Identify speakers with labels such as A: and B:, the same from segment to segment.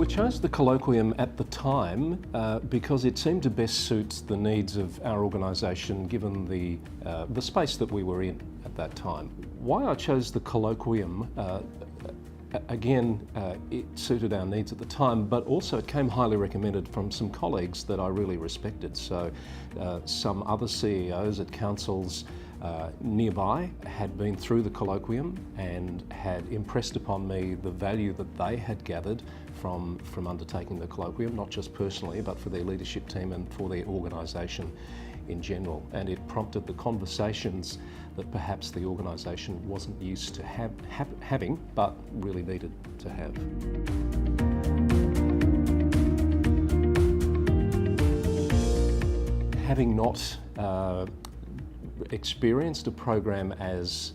A: We chose the colloquium at the time because it seemed to best suit the needs of our organisation given the space that we were in at that time. Why I chose the colloquium, again, it suited our needs at the time, but also it came highly recommended from some colleagues that I really respected. So some other CEOs at councils nearby had been through the colloquium and had impressed upon me the value that they had gathered from undertaking the colloquium, not just personally, but for their leadership team and for their organisation in general. And it prompted the conversations that perhaps the organisation wasn't used to having, but really needed to have. Having not experienced a program as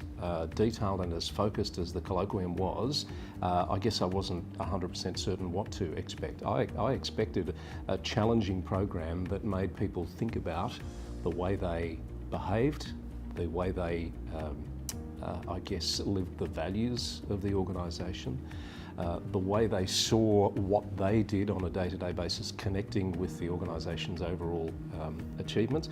A: detailed and as focused as the colloquium was, I guess I wasn't 100% certain what to expect. I expected a challenging program that made people think about the way they behaved, the way they, I guess, lived the values of the organisation, the way they saw what they did on a day-to-day basis, connecting with the organisation's overall achievements,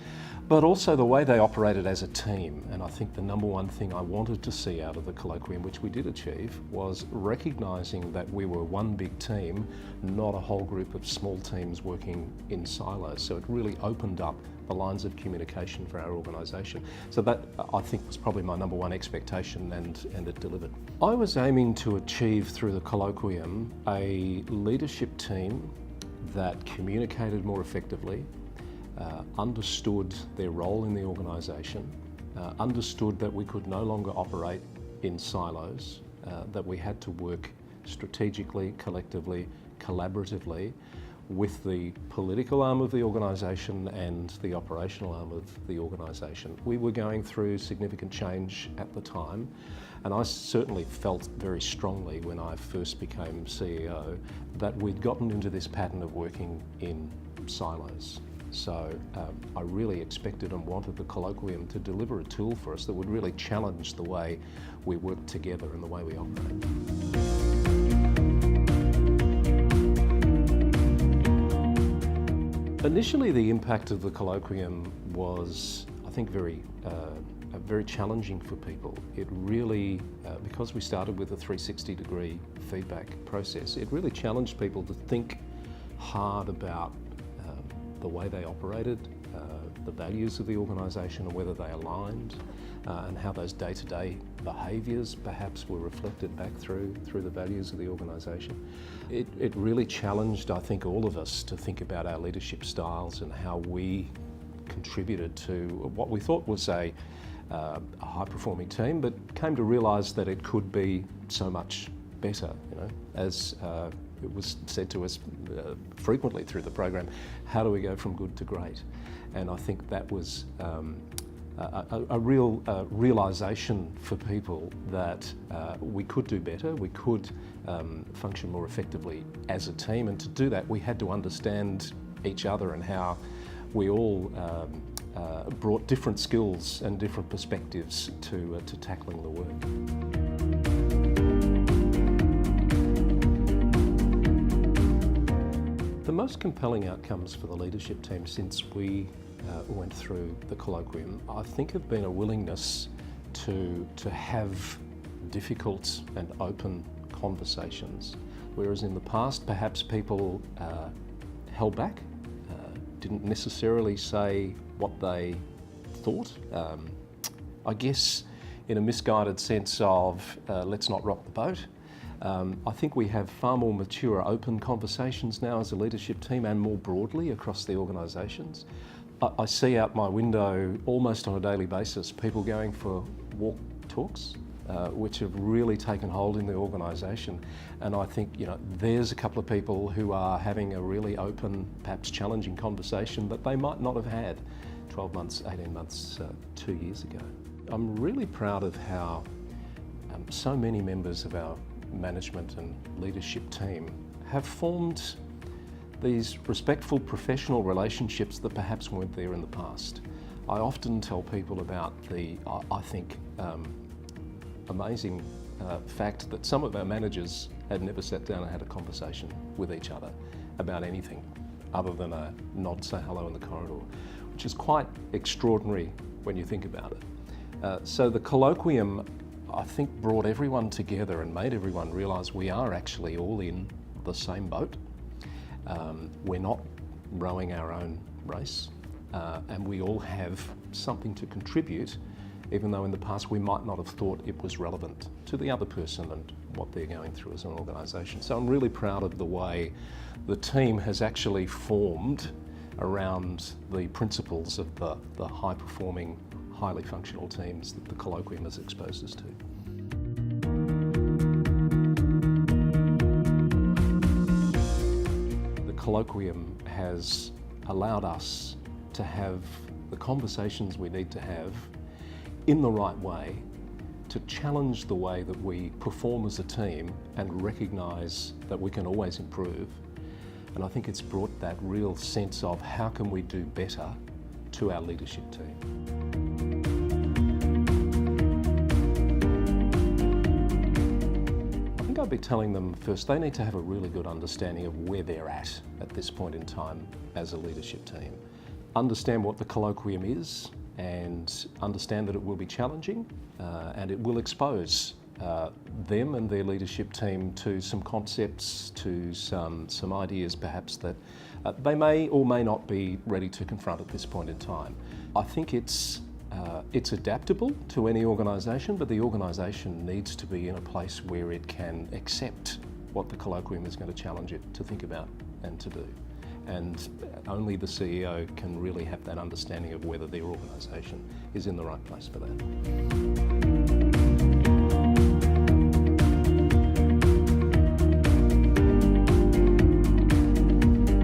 A: but also the way they operated as a team. And I think the number one thing I wanted to see out of the colloquium, which we did achieve, was recognising that we were one big team, not a whole group of small teams working in silos. So it really opened up the lines of communication for our organisation. So that, I think, was probably my number one expectation, and it delivered. I was aiming to achieve through the colloquium a leadership team that communicated more effectively, understood their role in the organisation, understood that we could no longer operate in silos, that we had to work strategically, collectively, collaboratively with the political arm of the organisation and the operational arm of the organisation. We were going through significant change at the time, and I certainly felt very strongly when I first became CEO that we'd gotten into this pattern of working in silos. So I really expected and wanted the colloquium to deliver a tool for us that would really challenge the way we work together and the way we operate. Initially, the impact of the colloquium was, I think, very challenging for people. It really, because we started with a 360-degree feedback process, it really challenged people to think hard about the way they operated, the values of the organisation and whether they aligned, and how those day-to-day behaviours perhaps were reflected back through the values of the organisation. It really challenged, I think, all of us to think about our leadership styles and how we contributed to what we thought was a high-performing team, but came to realise that it could be so much better, as it was said to us frequently through the program, how do we go from good to great? And I think that was a real realisation for people that we could do better, we could function more effectively as a team, and to do that we had to understand each other and how we all brought different skills and different perspectives to tackling the work. The most compelling outcomes for the leadership team since we went through the colloquium, I think, have been a willingness to have difficult and open conversations. Whereas in the past, perhaps people held back, didn't necessarily say what they thought. I guess in a misguided sense of let's not rock the boat. I think we have far more mature, open conversations now as a leadership team and more broadly across the organisations. I see out my window almost on a daily basis people going for walk talks, which have really taken hold in the organisation. And I think, there's a couple of people who are having a really open, perhaps challenging conversation that they might not have had 12 months, 18 months, 2 years ago. I'm really proud of how so many members of our management and leadership team have formed these respectful professional relationships that perhaps weren't there in the past. I often tell people about the, I think, amazing fact that some of our managers had never sat down and had a conversation with each other about anything other than a nod, say hello in the corridor, which is quite extraordinary when you think about it. So the colloquium, I think, brought everyone together and made everyone realise we are actually all in the same boat. We're not rowing our own race, and we all have something to contribute, even though in the past we might not have thought it was relevant to the other person and what they're going through as an organisation. So I'm really proud of the way the team has actually formed around the principles of the high-performing, highly functional teams that the colloquium has exposed us to. The colloquium has allowed us to have the conversations we need to have in the right way to challenge the way that we perform as a team and recognise that we can always improve. And I think it's brought that real sense of how can we do better to our leadership team. I think I'd be telling them first they need to have a really good understanding of where they're at this point in time as a leadership team. Understand what the colloquium is and understand that it will be challenging and it will expose them and their leadership team to some concepts, to some ideas perhaps that they may or may not be ready to confront at this point in time. I think it's adaptable to any organisation, but the organisation needs to be in a place where it can accept what the colloquium is going to challenge it to think about and to do. And only the CEO can really have that understanding of whether their organisation is in the right place for that.